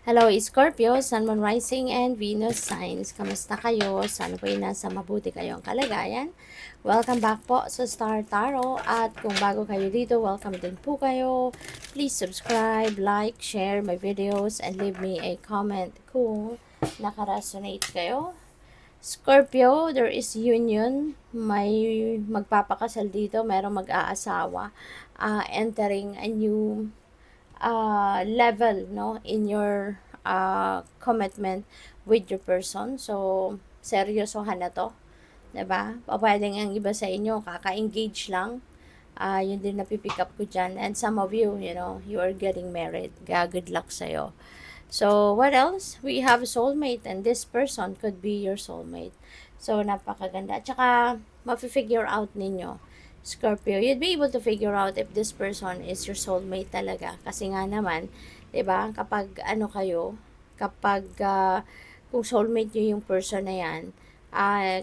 Hello, Scorpio, Sun, Moon, Rising, and Venus signs. Kamusta kayo? Sana po ay nasa mabuti kayong kalagayan. Welcome back po sa Star Tarot. At kung bago kayo dito, welcome din po kayo. Please subscribe, like, share my videos, and leave me a comment kung nakaresonate kayo. Scorpio, there is union. May magpapakasal dito, merong mag-aasawa. Entering a new level, no, in your commitment with your person. So seryosohan na to, 'di ba? Pwedeng ang iba sa inyo kaka-engage lang. Yun din napipick up ko dyan. And some of you, you are getting married. Kaya good luck sa'yo. So, what else? We have a soulmate, and this person could be your soulmate. So, napakaganda. At saka, mafi-figure out ninyo, Scorpio, you'd be able to figure out if this person is your soulmate talaga. Kasi nga naman, 'di ba, kapag ano kayo, kapag kung soulmate nyo yung person na yan,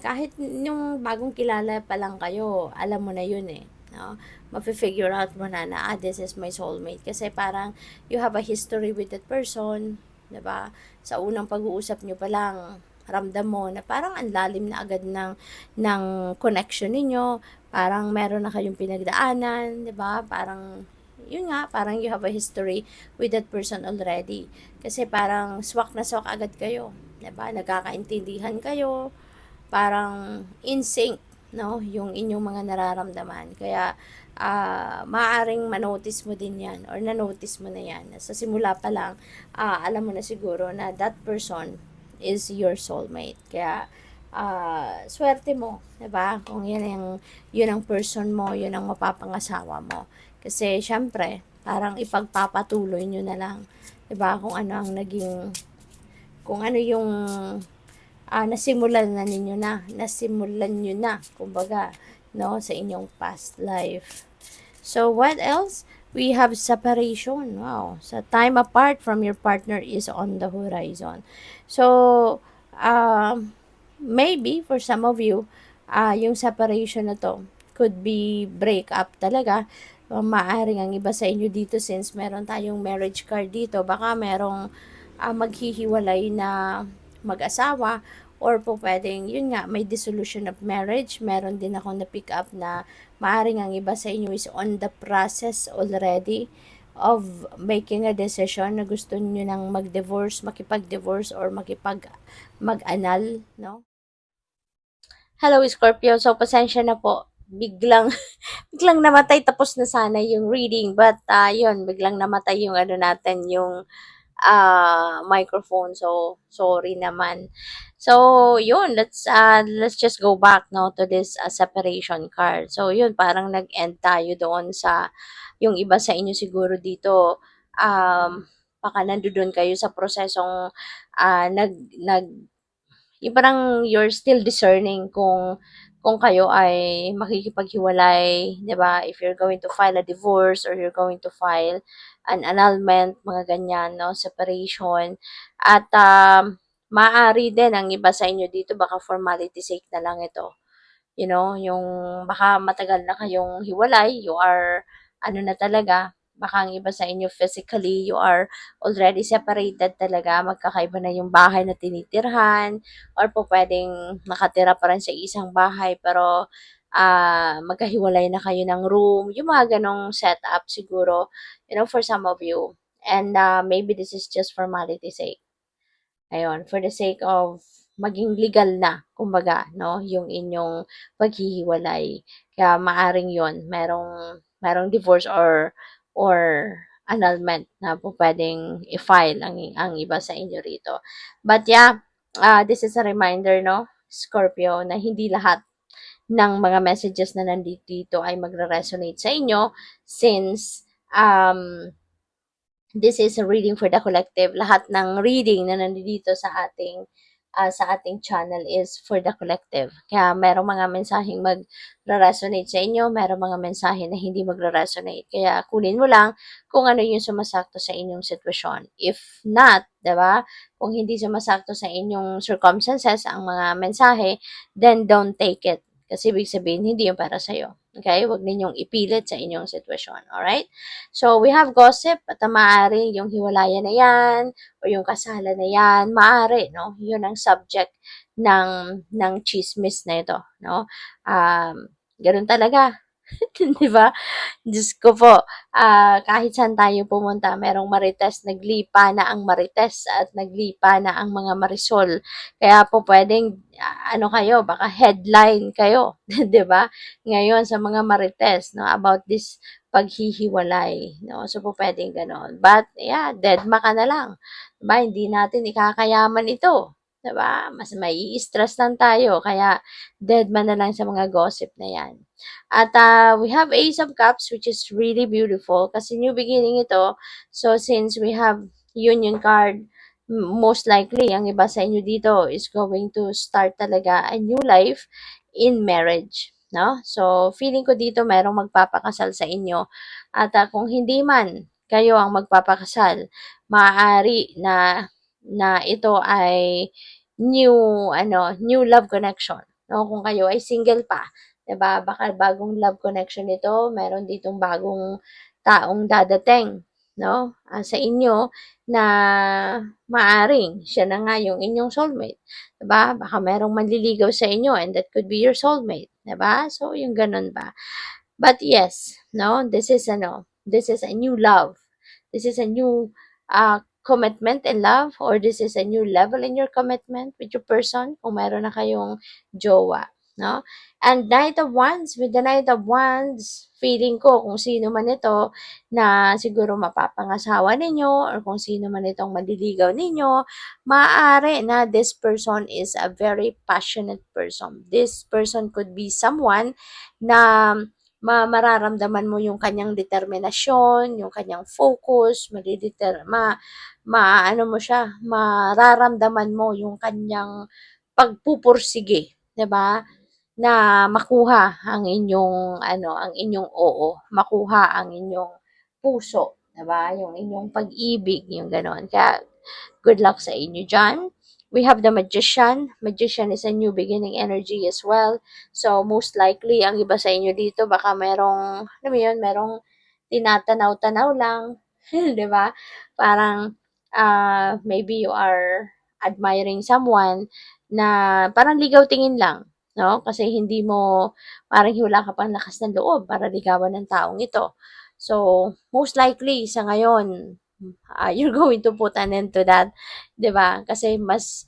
kahit yung bagong kilala pa lang kayo, alam mo na yun eh. No? Mafe-figure out mo na this is my soulmate. Kasi parang you have a history with that person, 'di ba? Sa unang pag-uusap nyo pa lang, ramdam mo na parang ang lalim na agad ng connection ninyo, parang meron na kayong pinagdaanan, 'di ba? Parang yun nga, parang you have a history with that person already. Kasi parang swak na swak agad kayo, 'di ba? Nagkakaintindihan kayo, parang in sync, no, yung inyong mga nararamdaman. Kaya maaaring manotice mo din yan or na-notice mo na yan. Sa simula pa lang, alam mo na siguro na that person is your soulmate. Kaya swerte mo, 'di ba? Kung yun ang person mo, yun ang mapapangasawa mo. Kasi syempre, parang ipagpapatuloy nyo na lang, 'di ba? Kung ano yung nasimulan nyo na, kumbaga, no, sa inyong past life. So, what else? We have separation. Wow. So, time apart from your partner is on the horizon. So, maybe for some of you, yung separation na to could be break up talaga. Maaring ang iba sa inyo dito, since meron tayong marriage card dito, baka merong maghihiwalay na mag-asawa, or po pwedeng, yun nga, may dissolution of marriage. Meron din ako na pick up na maaring ang iba sa inyo is on the process already of making a decision na gusto niyo nang mag-divorce, makipag-divorce, or mag-anal, no? Hello, Scorpio. So, pasensya na po. Biglang namatay, tapos na sana yung reading. But, yun, biglang namatay yung ano natin, yung microphone. So, sorry naman. So, yun, let's just go back now to this separation card. So, yun, parang nag-end tayo doon sa, yung iba sa inyo siguro dito, baka nandoon kayo sa prosesong, ah, nag, nag, yung parang you're still discerning kung kayo ay makikipaghiwalay, 'di ba? If you're going to file a divorce or you're going to file an annulment, mga ganyan, no, separation. At maaari din ang iba sa inyo dito, baka formality sake na lang ito. Yung baka matagal na kayong hiwalay, you are ano na talaga, baka ang iba sa inyo physically, you are already separated talaga, magkakaiba na yung bahay na tinitirhan, or po pwedeng nakatira pa rin sa isang bahay, pero magkahiwalay na kayo ng room, yung mga ganong setup siguro, for some of you. And maybe this is just formality sake. Ayun, for the sake of maging legal na, kumbaga, no, yung inyong paghihiwalay. Kaya maaring yon, merong divorce or annulment na po pwedeng i-file ang iba sa inyo rito. But yeah, this is a reminder, no, Scorpio, na hindi lahat ng mga messages na nandito dito ay magre-resonate sa inyo, since this is a reading for the collective. Lahat ng reading na nandito sa ating channel is for the collective. Kaya merong mga mensaheng mag-resonate sa inyo, merong mga mensahe na hindi magre-resonate. Kaya kunin mo lang kung ano yung sumasakto sa inyong sitwasyon. If not, 'di ba? Kung hindi sumasakto sa inyong circumstances ang mga mensahe, then don't take it. Kasi ibig sabihin, hindi yung para sa'yo. Okay? Huwag ninyong ipilit sa inyong sitwasyon. Alright? So, we have gossip at maaari yung hiwalayan na yan o yung kasalan na yan. Maaari, no? Yun ang subject ng chismis na ito, no? Ganun talaga. 'Di ba? Diyos ko po, kahit saan tayo pumunta, merong marites, naglipa na ang marites at naglipa na ang mga marisol. Kaya po pwedeng, ano kayo, baka headline kayo, 'di ba? Ngayon sa mga marites, no, about this paghihiwalay, no? So po pwedeng ganon. But, yeah, deadma ka na lang. 'Di ba? Hindi natin ikakayaman ito. 'Di ba? Mas may stress lang tayo. Kaya, deadma na lang sa mga gossip na yan. At we have Ace of Cups, which is really beautiful kasi new beginning ito. So, since we have Union card, most likely, ang iba sa inyo dito is going to start talaga a new life in marriage. No? So, feeling ko dito merong magpapakasal sa inyo. At kung hindi man kayo ang magpapakasal, maaari na ito ay new love connection. No? Kung kayo ay single pa, 'di ba? Baka bagong love connection ito, meron ditong bagong taong dadating, no? Sa inyo na maaring siya na nga yung inyong soulmate, 'di ba? Baka merong manliligaw sa inyo and that could be your soulmate, 'di ba? So yung ganun ba. But yes, no, this is a new love. This is a new commitment in love, or this is a new level in your commitment with your person kung meron na kayong jowa, no? And Knight of Wands, with the Knight of Wands, feeling ko kung sino man ito na siguro mapapangasawa ninyo or kung sino man itong maliligaw ninyo, maaari na this person is a very passionate person. This person could be someone na mararamdaman mo yung kanyang determinasyon, yung kanyang focus, ano mo siya, mararamdaman mo yung kanyang pagpupursige, 'di ba? Na makuha ang inyong ang inyong oo, makuha ang inyong puso, 'di ba? Yung inyong pag-ibig, yung gano'n. Kaya good luck sa inyo diyan. We have the Magician. Magician is a new beginning energy as well. So, most likely, ang iba sa inyo dito, baka merong, alam mo yun, merong tinatanaw-tanaw lang. Di ba? Parang, maybe you are admiring someone na parang ligaw tingin lang. No? Kasi hindi mo, parang wala ka pang lakas ng loob para ligawan ng taong ito. So, most likely, sa ngayon, you're going to put an end to that, 'di ba? Kasi mas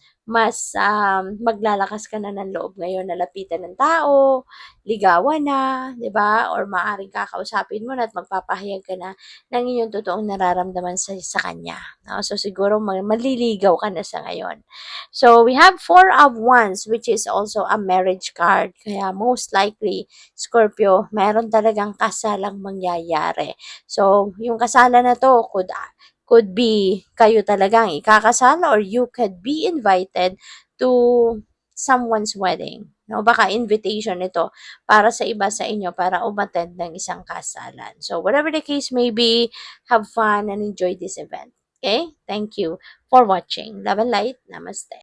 maglalakas ka na ng loob ngayon na lapitan ng tao, ligawan na, 'di ba? Or maaaring kakausapin mo na at magpapahayag ka na ng iyong totoong nararamdaman sa kanya. No? So siguro maliligaw ka na sa ngayon. So we have Four of Wands, which is also a marriage card. Kaya most likely, Scorpio, meron talagang kasalang mangyayari. So yung kasalan na to could be kayo talagang ikakasal or you could be invited to someone's wedding. No, baka invitation ito para sa iba sa inyo para umattend ng isang kasalan. So, whatever the case may be, have fun and enjoy this event. Okay? Thank you for watching. Love and light. Namaste.